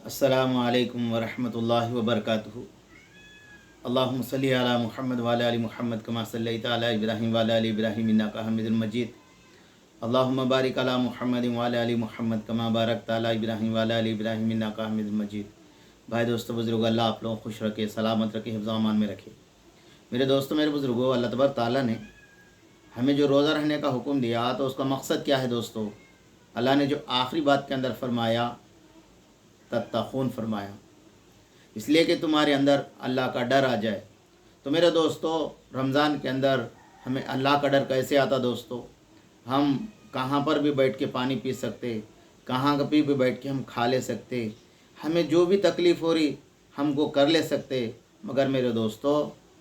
अस्सलामु अलैकुम वरहमतुल्लाहि वबरकातुहू। अल्लाहुम्मा सल्लि अला मुहम्मद व अला आलि मुहम्मद कमा सल्लैता अला इब्राहीम व अला आलि इब्राहीम इन्नका हमीदुल मजीद। अल्लाहुम्मा बारिक अला मुहम्मद व अला आलि मुहम्मद कमा बारकता अला इब्राहीम व अला आलि इब्राहीम इन्नका हमीदुल मजीद। भाई दोस्तों बुजुर्गों, अल्लाह आप लोगों को खुश रखे, सलामत रखे, हिफ्ज़ व अमान में रखे। मेरे दोस्तों मेरे बुजुर्गों, अल्लाह तबारक ताला ने हमें जो रोज़ा रहने का हुक्म दिया तो उसका मकसद क्या है दोस्तों? अल्लाह ने जो आखिरी बात के अंदर फरमाया तत्तखून फरमाया, इसलिए कि तुम्हारे अंदर अल्लाह का डर आ जाए। तो मेरे दोस्तों, रमज़ान के अंदर हमें अल्लाह का डर कैसे आता दोस्तों? हम कहाँ पर भी बैठ के पानी पी सकते, कहाँ कभी भी बैठ के हम खा ले सकते, हमें जो भी तकलीफ़ हो रही हमको कर ले सकते, मगर मेरे दोस्तों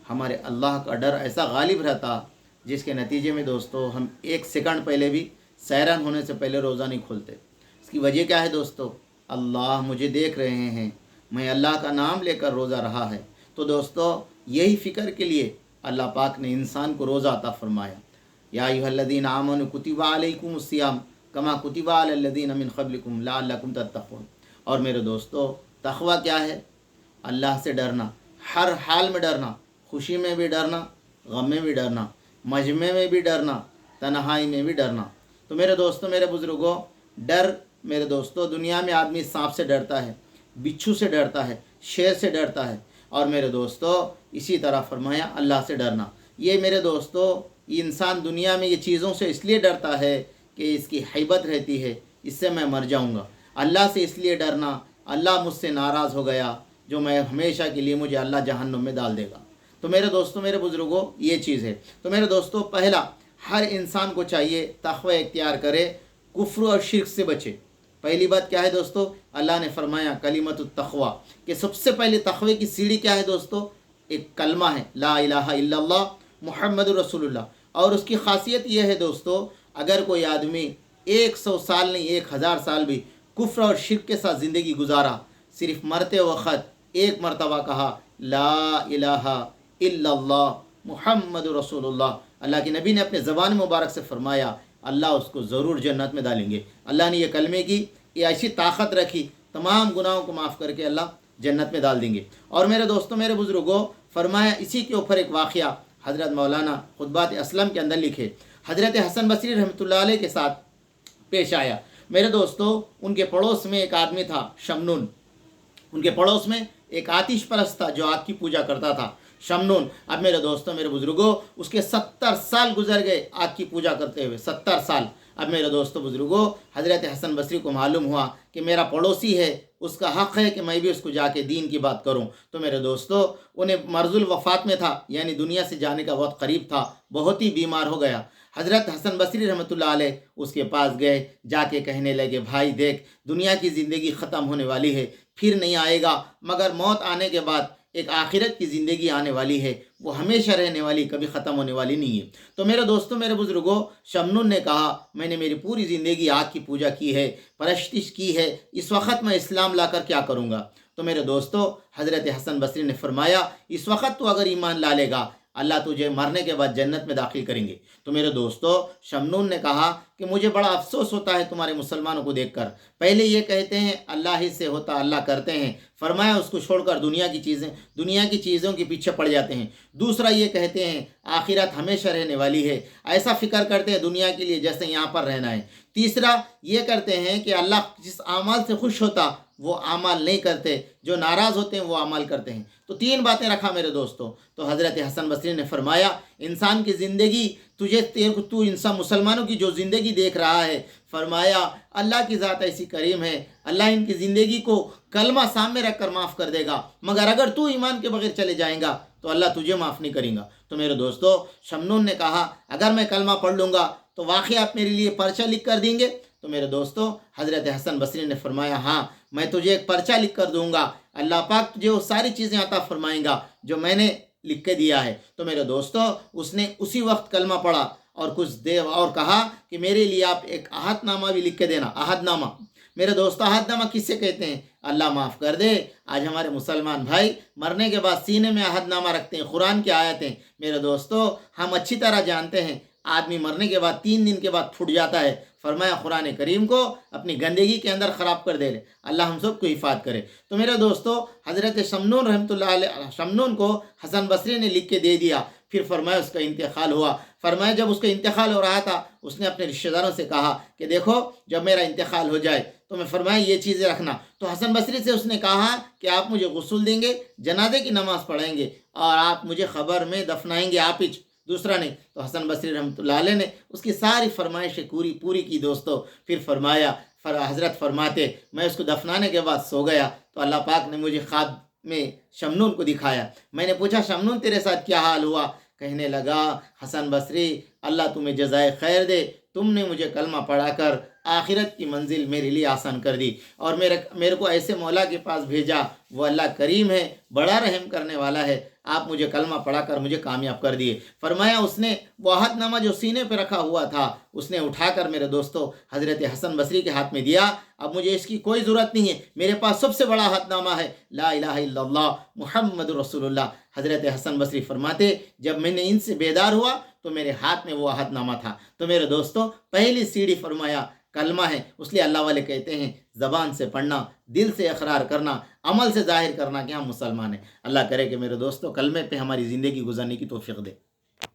हमारे अल्लाह का डर ऐसा गालिब रहता जिसके नतीजे में दोस्तों हम एक सेकंड पहले भी सैरान होने से पहले रोज़ा नहीं खोलते। इसकी वजह क्या है दोस्तों? अल्लाह मुझे देख रहे हैं, मैं अल्लाह का नाम लेकर रोज़ा रहा है। तो दोस्तों यही फ़िक्र के लिए अल्लाह पाक ने इंसान को रोज़ा अता फरमाया। या अय्युहल्लज़ीना आमनू कुतिबा अलैकुमुस सियाम कमा कुतिबा अलल्लज़ीना मिन क़ब्लिकुम लअल्लकुम तत्तक़ून। और मेरे दोस्तों तक़वा क्या है? अल्लाह से डरना, हर हाल में डरना, खुशी में भी डरना, गम में भी डरना, मजमे में भी डरना, तन्हाई में भी डरना। तो मेरे दोस्तों मेरे बुज़ुर्गों, डर मेरे दोस्तों, दुनिया में आदमी सांप से डरता है, बिच्छू से डरता है, शेर से डरता है, और मेरे दोस्तों इसी तरह फरमाया अल्लाह से डरना। ये मेरे दोस्तों इंसान दुनिया में ये चीज़ों से इसलिए डरता है कि इसकी हैबत रहती है, इससे मैं मर जाऊंगा। अल्लाह से इसलिए डरना, अल्लाह मुझसे नाराज़ हो गया जो मैं हमेशा के लिए मुझे अल्लाह जहन्नुम में डाल देगा। तो मेरे दोस्तों मेरे बुज़ुर्गों ये चीज़ है। तो मेरे दोस्तों पहला हर इंसान को चाहिए तक़वा इख्तियार करे, कुफ्र और शिर्क से बचे। पहली बात क्या है दोस्तों? अल्लाह ने फरमाया कलिमतुत तक़वा, कि सबसे पहले तक़वे की सीढ़ी क्या है दोस्तों? एक कलमा है, ला इलाहा इल्लल्लाह मुहम्मदुर रसूलुल्लाह। और उसकी खासियत यह है दोस्तों, अगर कोई आदमी 100 साल नहीं 1000 साल भी कुफ्र और शिर्क के साथ ज़िंदगी गुजारा, सिर्फ मरते वक़्त एक मरतबा कहा ला इलाहा इल्लल्लाह मुहम्मदुर रसूलुल्लाह, अल्लाह के नबी ने अपने ज़बान मुबारक से फरमाया अल्लाह उसको ज़रूर जन्नत में डालेंगे। अल्लाह ने ये कलमे की ये ऐसी ताकत रखी, तमाम गुनाहों को माफ़ करके अल्लाह जन्नत में डाल देंगे। और मेरे दोस्तों मेरे बुज़ुर्गों फरमाया इसी के ऊपर एक वाक़या हज़रत मौलाना ख़ुतबात असलम के अंदर लिखे हज़रत हसन बसरी रहमतुल्लाह अलैह के साथ पेश आया। मेरे दोस्तों उनके पड़ोस में एक आदमी था शमनून, उनके पड़ोस में एक आतिश परस्त था जो आग की पूजा करता था, शमनून। अब मेरे दोस्तों मेरे बुज़ुर्गों उसके 70 साल गुजर गए आग की पूजा करते हुए, 70 साल। अब मेरे दोस्तों बुज़ुर्गों हज़रत हसन बसरी को मालूम हुआ कि मेरा पड़ोसी है, उसका हक़ है कि मैं भी उसको जाके दीन की बात करूं। तो मेरे दोस्तों उन्हें मर्ज़ुल वफ़ात में था, यानी दुनिया से जाने का वक्त करीब था, बहुत ही बीमार हो गया। हज़रत हसन बसरी रहमतुल्लाह अलैह उसके पास गए, जाके कहने लगे भाई देख दुनिया की ज़िंदगी ख़त्म होने वाली है, फिर नहीं आएगा, मगर मौत आने के बाद एक आखिरत की ज़िंदगी आने वाली है, वो हमेशा रहने वाली, कभी ख़त्म होने वाली नहीं है। तो मेरे दोस्तों मेरे बुज़ुर्गों शमनून ने कहा मैंने मेरी पूरी ज़िंदगी आग की पूजा की है, परस्तिश की है, इस वक्त मैं इस्लाम लाकर क्या करूँगा? तो मेरे दोस्तों हज़रत हसन बसरी ने फरमाया इस वक्त तो अगर ईमान ला लेगा अल्लाह तुझे मरने के बाद जन्नत में दाखिल करेंगे। तो मेरे दोस्तों शमनून ने कहा कि मुझे बड़ा अफसोस होता है तुम्हारे मुसलमानों को देखकर, पहले ये कहते हैं अल्लाह ही से होता, अल्लाह करते हैं, फरमाया उसको छोड़कर दुनिया की चीज़ों के पीछे पड़ जाते हैं। दूसरा ये कहते हैं आखिरत हमेशा रहने वाली है, ऐसा फ़िक्र करते हैं दुनिया के लिए जैसे यहाँ पर रहना है। तीसरा ये करते हैं कि अल्लाह जिस आमाल से खुश होता वो आमाल नहीं करते, जो नाराज़ होते हैं वो आमाल करते हैं। तो 3 बातें रखा मेरे दोस्तों। तो हज़रत हसन बसरी ने फरमाया इंसान की ज़िंदगी तू इंसान मुसलमानों की जो ज़िंदगी देख रहा है, फरमाया अल्लाह की ज़ात ऐसी करीम है, अल्लाह इनकी ज़िंदगी को कलमा सामने रख कर माफ़ कर देगा, मगर अगर तू ईमान के बगैर चले जाएगा तो अल्लाह तुझे माफ़ नहीं करेगा। तो मेरे दोस्तों शमनून ने कहा अगर मैं कलमा पढ़ लूँगा तो वाक़ई आप मेरे लिए पर्चा लिख कर देंगे? तो मेरे दोस्तों हज़रत हसन बसरी ने फरमाया हाँ मैं तुझे एक पर्चा लिख कर दूँगा, अल्लाह पाक तुझे वो सारी चीज़ें अता फरमाएंगा जो मैंने लिख के दिया है। तो मेरे दोस्तों उसने उसी वक्त कलमा पढ़ा और कुछ देर और कहा कि मेरे लिए आप एक अहदनामा भी लिख के देना। अहदनामा मेरे दोस्तों अहदनामा किससे कहते हैं? अल्लाह माफ़ कर दे, आज हमारे मुसलमान भाई मरने के बाद सीने में अहदनामा रखते हैं, कुरान की आयतें। मेरे दोस्तों हम अच्छी तरह जानते हैं आदमी मरने के बाद 3 दिन के बाद फूट जाता है, فرمایا قرآن کریم کو اپنی گندگی کے اندر خراب کر دے لے، اللہ ہم سب کو حفاظت کرے۔ تو میرے دوستو، حضرت شمنون رحمۃ اللہ علیہ، شمنون کو حسن بصری نے لکھ کے دے دیا، پھر فرمایا اس کا انتقال ہوا۔ فرمایا جب اس کا انتقال ہو رہا تھا، اس نے اپنے رشتہ داروں سے کہا کہ دیکھو جب میرا انتقال ہو جائے تو میں فرمایا یہ چیزیں رکھنا۔ تو حسن بصری سے اس نے کہا کہ آپ مجھے غسل دیں گے، جنازے کی نماز پڑھیں گے اور آپ مجھے قبر میں دفنائیں گے، آپ ہی، دوسرا نہیں۔ تو حسن بصری رحمۃ اللہ علیہ نے اس کی ساری فرمائشیں پوری کی دوستو۔ پھر فرمایا، حضرت فرماتے میں اس کو دفنانے کے بعد سو گیا تو اللہ پاک نے مجھے خواب میں شمنون کو دکھایا۔ میں نے پوچھا شمنون تیرے ساتھ کیا حال ہوا؟ کہنے لگا حسن بصری اللہ تمہیں جزائے خیر دے، تم نے مجھے کلمہ پڑھا کر آخرت کی منزل میرے لیے آسان کر دی، اور میرے کو ایسے مولا کے پاس بھیجا، وہ اللہ کریم ہے، بڑا رحم کرنے والا ہے، آپ مجھے کلمہ پڑھا کر مجھے کامیاب کر دیے۔ فرمایا اس نے وہ عہد نامہ جو سینے پہ رکھا ہوا تھا، اس نے اٹھا کر میرے دوستو حضرت حسن بصری کے ہاتھ میں دیا۔ اب مجھے اس کی کوئی ضرورت نہیں ہے، میرے پاس سب سے بڑا عہد نامہ ہے، لا الہ الا اللہ محمد رسول اللہ۔ حضرت حسن بصری فرماتے جب میں نے ان سے بیدار ہوا تو میرے ہاتھ میں وہ عہد نامہ تھا۔ تو میرے دوستو پہلی سیڑھی فرمایا کلمہ ہے، اس لیے اللہ والے کہتے ہیں زبان سے پڑھنا، دل سے اقرار کرنا، عمل سے ظاہر کرنا کہ ہم مسلمان ہیں۔ اللہ کرے کہ میرے دوستو کلمے پہ ہماری زندگی گزارنے کی توفیق دے۔